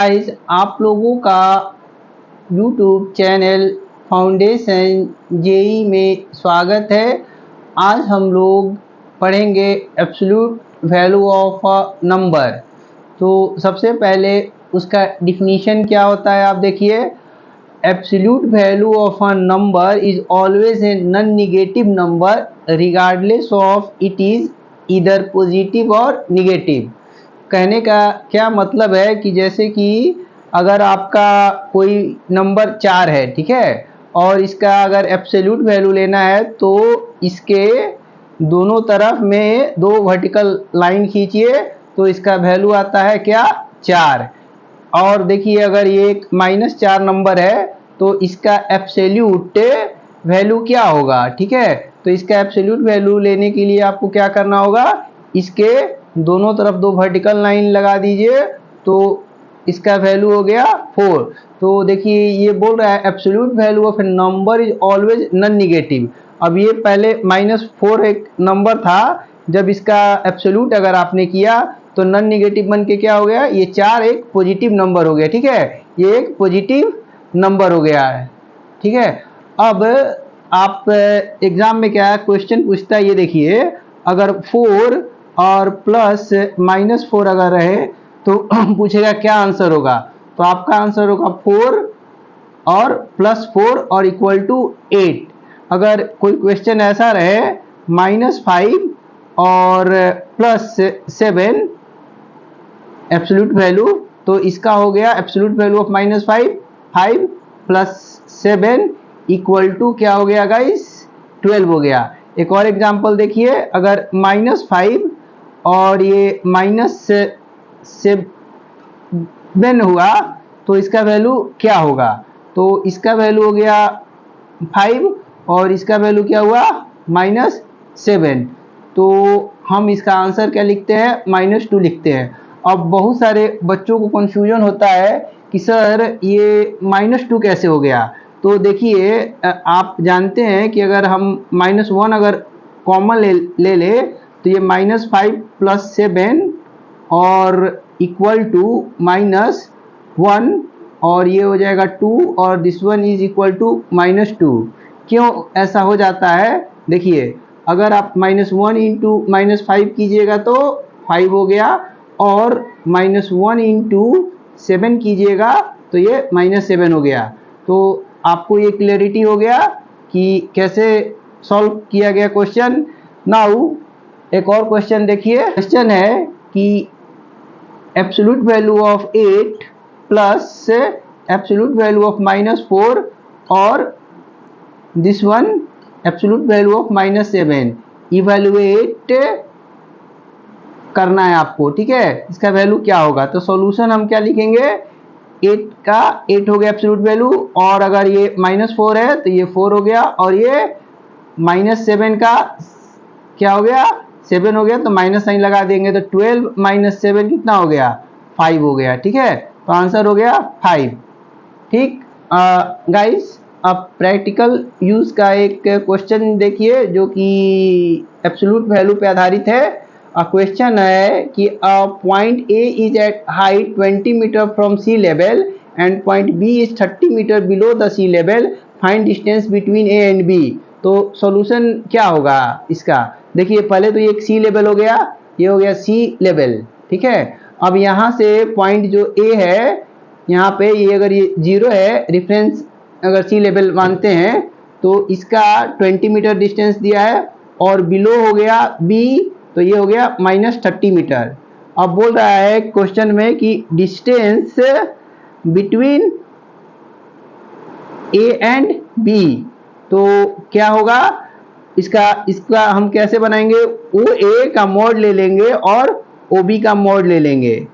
Guys, आप लोगों का यूट्यूब चैनल फाउंडेशन जेई में स्वागत है। आज हम लोग पढ़ेंगे absolute value of a number. तो सबसे पहले उसका डिफिनीशन क्या होता है आप देखिए। Absolute value of a number is always a non negative number regardless of it is either positive और नेगेटिव। कहने का क्या मतलब है कि जैसे कि अगर आपका कोई नंबर 4 है, ठीक है, और इसका अगर एब्सोल्यूट वैल्यू लेना है तो इसके दोनों तरफ में दो वर्टिकल लाइन खींचिए तो इसका वैल्यू आता है क्या, 4। और देखिए अगर ये एक -4 नंबर है तो इसका एब्सोल्यूट वैल्यू क्या होगा, ठीक है। तो इसका एब्सोल्यूट वैल्यू लेने के लिए आपको क्या करना होगा, इसके दोनों तरफ दो वर्टिकल लाइन लगा दीजिए तो इसका वैल्यू हो गया 4। तो देखिए ये बोल रहा है absolute value of A number is always non negative. अब ये पहले -4 एक नंबर था, जब इसका एब्सोल्यूट अगर आपने किया तो नॉन नेगेटिव बन के क्या हो गया, ये 4 एक पॉजिटिव नंबर हो गया, ठीक है। ये एक पॉजिटिव नंबर हो गया है, ठीक है। अब आप एग्जाम में क्या क्वेश्चन पूछता है, ये देखिए अगर 4 और प्लस -4 अगर रहे तो पूछेगा क्या आंसर होगा। तो आपका आंसर होगा 4 और +4 और इक्वल टू 8। अगर कोई क्वेश्चन ऐसा रहे -5 और +7 एब्सोल्यूट वैल्यू, तो इसका हो गया absolute value of -5 5 +7 equal to क्या हो गया गाइस, 12 हो गया। एक और एग्जांपल देखिए, अगर -5 और ये -7 हुआ तो इसका वैल्यू क्या होगा। तो इसका वैल्यू हो गया 5 और इसका वैल्यू क्या हुआ, -7। तो हम इसका आंसर क्या लिखते हैं, -2 लिखते हैं। अब बहुत सारे बच्चों को कंफ्यूजन होता है कि सर ये -2 कैसे हो गया। तो देखिए आप जानते हैं कि अगर हम -1 अगर कॉमन ले तो ये -5 + 7 और इक्वल टू -1 और ये हो जाएगा 2 और this one is equal to -2। क्यों ऐसा हो जाता है, देखिए अगर आप -1 इंटू -5 कीजिएगा तो 5 हो गया और -1 इंटू 7 कीजिएगा तो ये -7 हो गया। तो आपको ये क्लियरिटी हो गया कि कैसे सॉल्व किया गया क्वेश्चन। नाउ एक और क्वेश्चन देखिए। क्वेश्चन है कि absolute value of 8 plus absolute value of -4 और this one absolute value of -7 evaluate करना है आपको, ठीक है। इसका वैल्यू क्या होगा, तो सॉल्यूशन हम क्या लिखेंगे, 8 का 8 हो गया एब्सोल्यूट वैल्यू, और अगर ये -4 है तो ये 4 हो गया, और ये -7 का क्या हो गया, 7 हो गया, तो माइनस साइन लगा देंगे तो 12 - 7 कितना हो गया, 5 हो गया, ठीक है। तो आंसर हो गया 5, ठीक। गाइस अब प्रैक्टिकल यूज का एक क्वेश्चन देखिए जो कि एब्सोल्यूट वैल्यू पे आधारित है। क्वेश्चन है कि point A is at height 20 metre from sea level and point B is 30 metre below the sea level, find distance between A and B. तो सॉल्यूशन क्या होगा इसका, देखिए पहले तो ये एक सी लेवल हो गया, ये हो गया सी लेवल, ठीक है। अब यहाँ से पॉइंट जो ए है यहाँ पे, ये अगर ये 0 है, रेफरेंस अगर सी लेवल मानते हैं तो इसका 20 मीटर डिस्टेंस दिया है, और बिलो हो गया बी, तो ये हो गया -30 मीटर। अब बोल रहा है क्वेश्चन में कि distance between A and B, तो क्या होगा इसका हम कैसे बनाएंगे, ओ ए का मॉड ले लेंगे और ओ बी का मॉड ले लेंगे।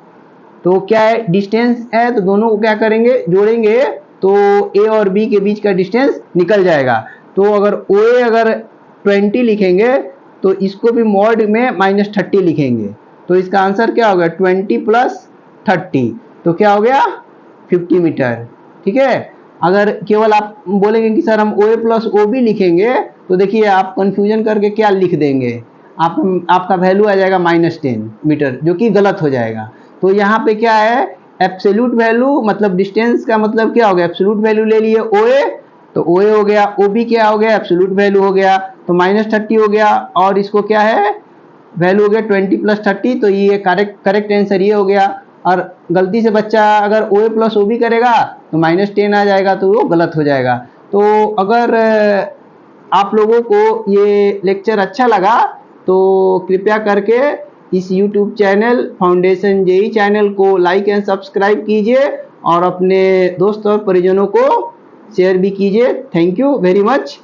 तो क्या है, डिस्टेंस है तो दोनों को क्या करेंगे, जोड़ेंगे तो ए और बी के बीच का डिस्टेंस निकल जाएगा। तो अगर ओ ए अगर 20 लिखेंगे तो इसको भी मॉड में -30 लिखेंगे, तो इसका आंसर क्या होगा, 20 + 30, तो क्या हो गया 50 मीटर, ठीक है। अगर केवल आप बोलेंगे कि सर हम ओ ए + ओ बी लिखेंगे तो देखिए आप कंफ्यूजन करके क्या लिख देंगे, आपका वैल्यू आ जाएगा -10 मीटर, जो कि गलत हो जाएगा। तो यहाँ पे क्या है, एब्सोल्यूट वैल्यू मतलब डिस्टेंस का मतलब क्या हो गया, एब्सोल्यूट वैल्यू ले लिए OA, तो OA हो गया, OB क्या हो गया, एब्सोल्यूट वैल्यू हो गया, तो -30 हो गया, और इसको क्या है, वैल्यू हो गया 20 + 30, तो ये करेक्ट आंसर ये हो गया। और गलती से बच्चा अगर OA + OB करेगा तो -10 आ जाएगा, तो वो गलत हो जाएगा। तो अगर आप लोगों को ये लेक्चर अच्छा लगा तो कृपया करके इस YouTube channel foundation JE channel को लाइक एंड सब्सक्राइब कीजिए और अपने दोस्त और परिजनों को शेयर भी कीजिए। Thank you very much.